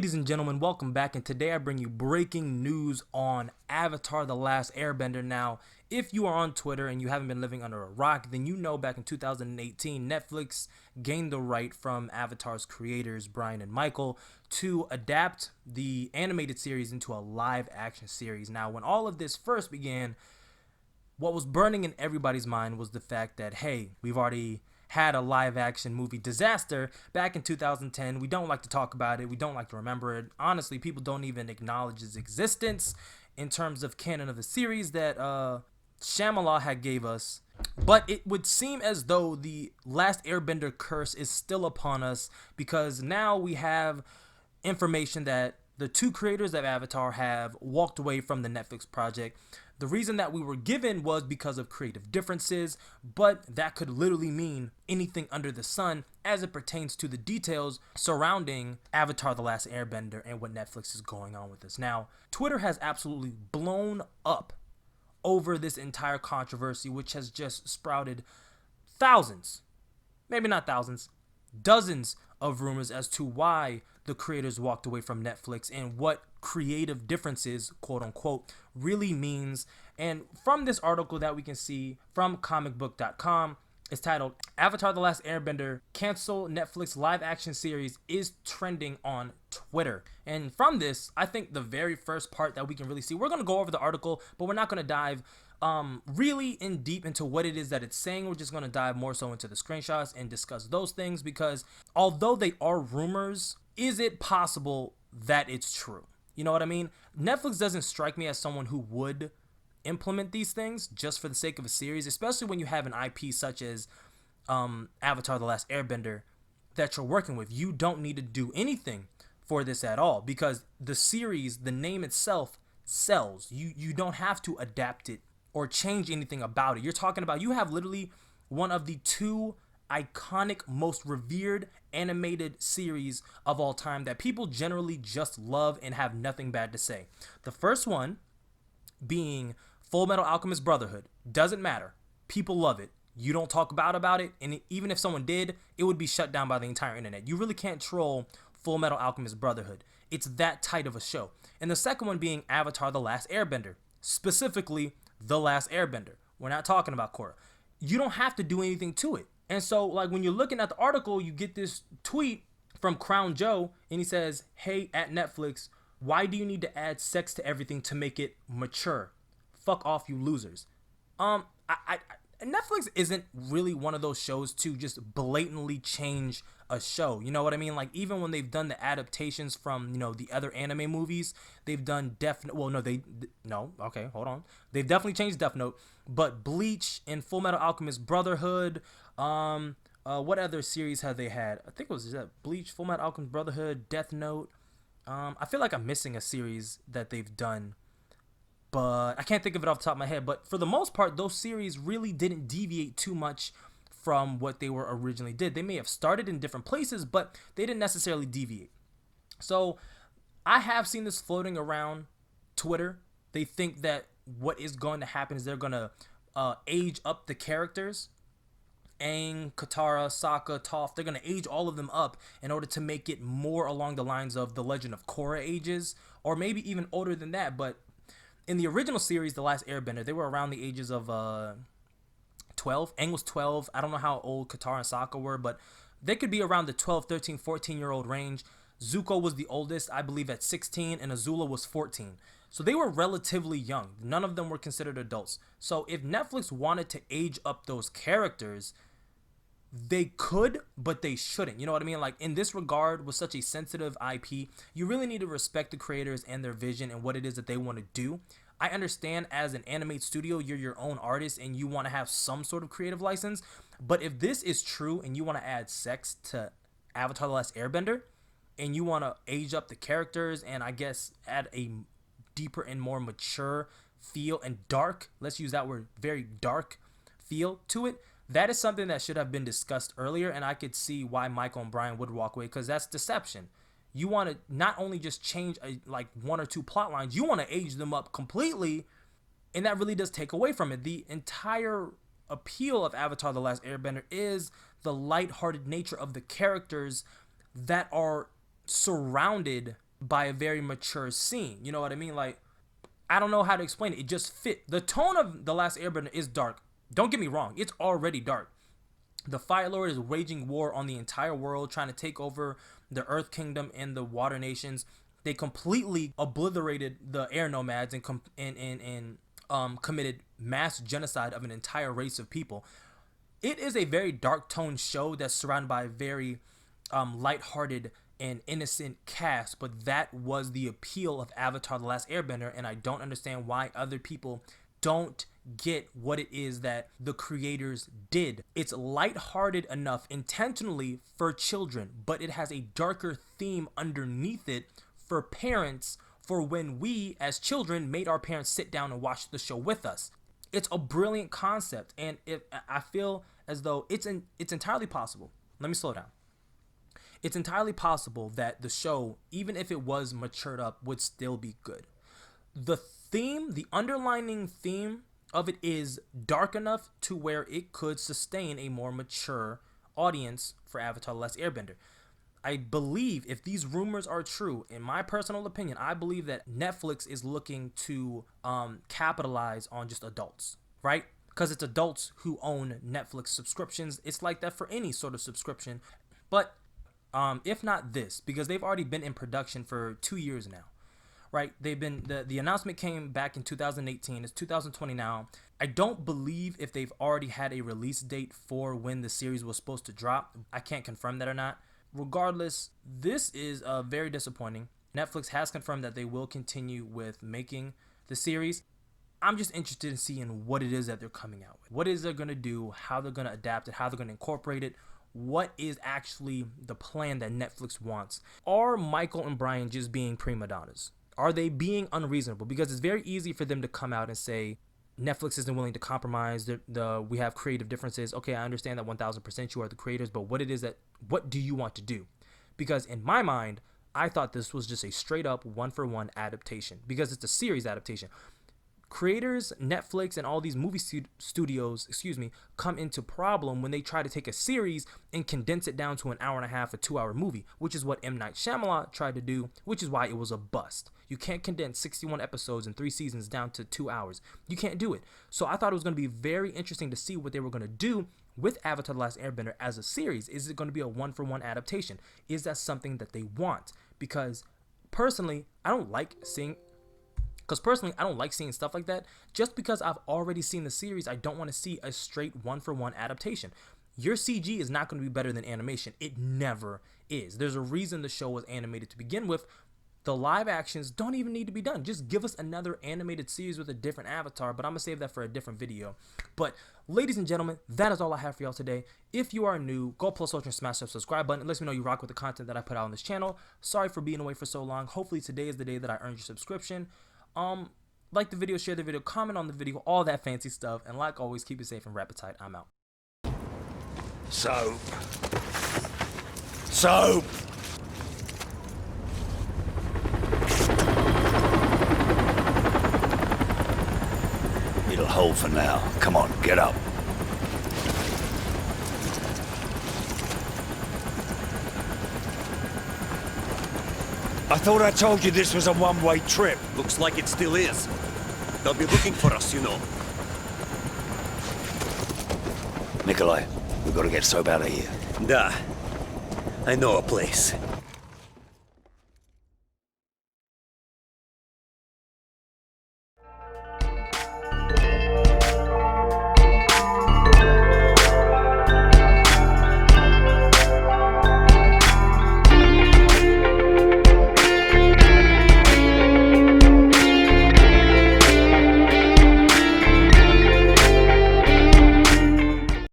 Ladies and gentlemen, welcome back, and today I bring you breaking news on Avatar: The Last Airbender. Now, if you are on Twitter and you haven't been living under a rock, then you know back in 2018, Netflix gained the right from Avatar's creators, Brian and Michael, to adapt the animated series into a live-action series. Now, when all of this first began, what was burning in everybody's mind was the fact that, hey, we've already had a live action movie disaster back in 2010. We don't like to talk about it. We don't like to remember it. Honestly, people don't even acknowledge its existence in terms of canon of the series that Shyamalan had gave us. But it would seem as though the Last Airbender curse is still upon us, because now we have information that the two creators of Avatar have walked away from the Netflix project. The reason that we were given was because of creative differences, but that could literally mean anything under the sun as it pertains to the details surrounding Avatar: The Last Airbender and what Netflix is going on with this. Now, Twitter has absolutely blown up over this entire controversy, which has just sprouted thousands, maybe not thousands, dozens of rumors as to why the creators walked away from Netflix and what creative differences, quote unquote, really means. And from this article that we can see from comicbook.com, it's titled Avatar: The Last Airbender Cancel Netflix Live Action Series is Trending on Twitter. And from this, I think the very first part that we can really see, we're going to go over the article, but we're not going to dive really in deep into what it is that it's saying. We're just going to dive more so into the screenshots and discuss those things, because although they are rumors, is it possible that it's true? You know what I mean? Netflix doesn't strike me as someone who would implement these things just for the sake of a series, especially when you have an IP such as Avatar: The Last Airbender that you're working with. You don't need to do anything for this at all, because the series, the name itself, sells. You don't have to adapt it or change anything about it. You're talking about, you have literally one of the two iconic, most revered animated series of all time that people generally just love and have nothing bad to say. The first one being Full Metal Alchemist Brotherhood. Doesn't matter. People love it. You don't talk about it, and even if someone did, it would be shut down by the entire internet. You really can't troll Full Metal Alchemist Brotherhood. It's that tight of a show. And the second one being Avatar: The Last Airbender. Specifically, The Last Airbender. We're not talking about Korra. You don't have to do anything to it. And so, like, when you're looking at the article, you get this tweet from Crown Joe, and he says, hey, at Netflix, why do you need to add sex to everything to make it mature? Fuck off, you losers. Netflix isn't really one of those shows to just blatantly change a show. You know what I mean? Like, even when they've done the adaptations from, the other anime movies, they've done They've definitely changed Death Note, but Bleach and Full Metal Alchemist Brotherhood, what other series have they had? I think it was Bleach, Full Metal Alchemist Brotherhood, Death Note. I feel like I'm missing a series that they've done, but I can't think of it off the top of my head. But for the most part, those series really didn't deviate too much from what they were originally did. They may have started in different places, but they didn't necessarily deviate. So I have seen this floating around Twitter. They think that what is going to happen is they're going to age up the characters. Aang, Katara, Sokka, Toph, they're going to age all of them up in order to make it more along the lines of the Legend of Korra ages, or maybe even older than that. But in the original series, The Last Airbender, they were around the ages of 12. Aang was 12. I don't know how old Katara and Sokka were, but they could be around the 12, 13, 14-year-old range. Zuko was the oldest, I believe, at 16, and Azula was 14. So they were relatively young. None of them were considered adults. So if Netflix wanted to age up those characters, they could, but they shouldn't. You know what I mean? Like, in this regard, with such a sensitive IP, you really need to respect the creators and their vision and what it is that they want to do. I understand, as an animate studio, you're your own artist and you want to have some sort of creative license. But if this is true and you want to add sex to Avatar: The Last Airbender, and you want to age up the characters and I guess add a deeper and more mature feel and dark, let's use that word, very dark feel to it, that is something that should have been discussed earlier, and I could see why Michael and Brian would walk away, because that's deception. You want to not only just change like one or two plot lines, you want to age them up completely, and that really does take away from it. The entire appeal of Avatar: The Last Airbender is the lighthearted nature of the characters that are surrounded by a very mature scene. You know what I mean? Like, I don't know how to explain it. It just fit. The tone of The Last Airbender is dark. Don't get me wrong. It's already dark. The Fire Lord is waging war on the entire world, trying to take over the Earth Kingdom and the Water Nations. They completely obliterated the air nomads and committed mass genocide of an entire race of people. It is a very dark toned show that's surrounded by a very lighthearted and innocent cast, but that was the appeal of Avatar The Last Airbender, and I don't understand why other people don't get what it is that the creators did. It's lighthearted enough intentionally for children, but it has a darker theme underneath it for parents, for when we as children made our parents sit down and watch the show with us. It's a brilliant concept, and I feel as though it's entirely possible. Let me slow down. It's entirely possible that the show, even if it was matured up, would still be good. The theme, the underlining theme of it is dark enough to where it could sustain a more mature audience for Avatar The Last Airbender. I believe, if these rumors are true, in my personal opinion, I believe that Netflix is looking to capitalize on just adults, right? Because it's adults who own Netflix subscriptions. It's like that for any sort of subscription. But if not this, because they've already been in production for 2 years now, right? They've been, the announcement came back in 2018. It's 2020 now. I don't believe if they've already had a release date for when the series was supposed to drop. I can't confirm that or not. Regardless, this is very disappointing. Netflix has confirmed that they will continue with making the series. I'm just interested in seeing what it is that they're coming out with. What is they're going to do, how they're going to adapt it, how they're going to incorporate it. What is actually the plan that Netflix wants? Are Michael and Brian just being prima donnas? Are they being unreasonable? Because it's very easy for them to come out and say, Netflix isn't willing to compromise. We have creative differences. Okay, I understand that 1000% you are the creators, but what do you want to do? Because in my mind, I thought this was just a straight up 1-for-1 adaptation, because it's a series adaptation. Creators, Netflix, and all these movie studios, come into problem when they try to take a series and condense it down to an hour and a half, a 2-hour movie, which is what M. Night Shyamalan tried to do, which is why it was a bust. You can't condense 61 episodes and 3 seasons down to 2 hours. You can't do it. So I thought it was going to be very interesting to see what they were going to do with Avatar The Last Airbender as a series. Is it going to be a 1-for-1 adaptation? Is that something that they want? Because personally, I don't like seeing stuff like that. Just because I've already seen the series, I don't want to see a straight 1-for-1 adaptation. Your CG is not going to be better than animation. It never is. There's a reason the show was animated to begin with. The live actions don't even need to be done. Just give us another animated series with a different avatar, but I'm going to save that for a different video. But ladies and gentlemen, that is all I have for y'all today. If you are new, go plus ultra and smash that subscribe button. It lets me know you rock with the content that I put out on this channel. Sorry for being away for so long. Hopefully today is the day that I earned your subscription. Like the video, share the video, comment on the video, all that fancy stuff. And like always, keep it safe and wrap it tight. I'm out. Soap. It'll hold for now. Come on, get up. I thought I told you this was a one-way trip. Looks like it still is. They'll be looking for us, you know. Nikolai, we've got to get Soap out of here. Da. I know a place.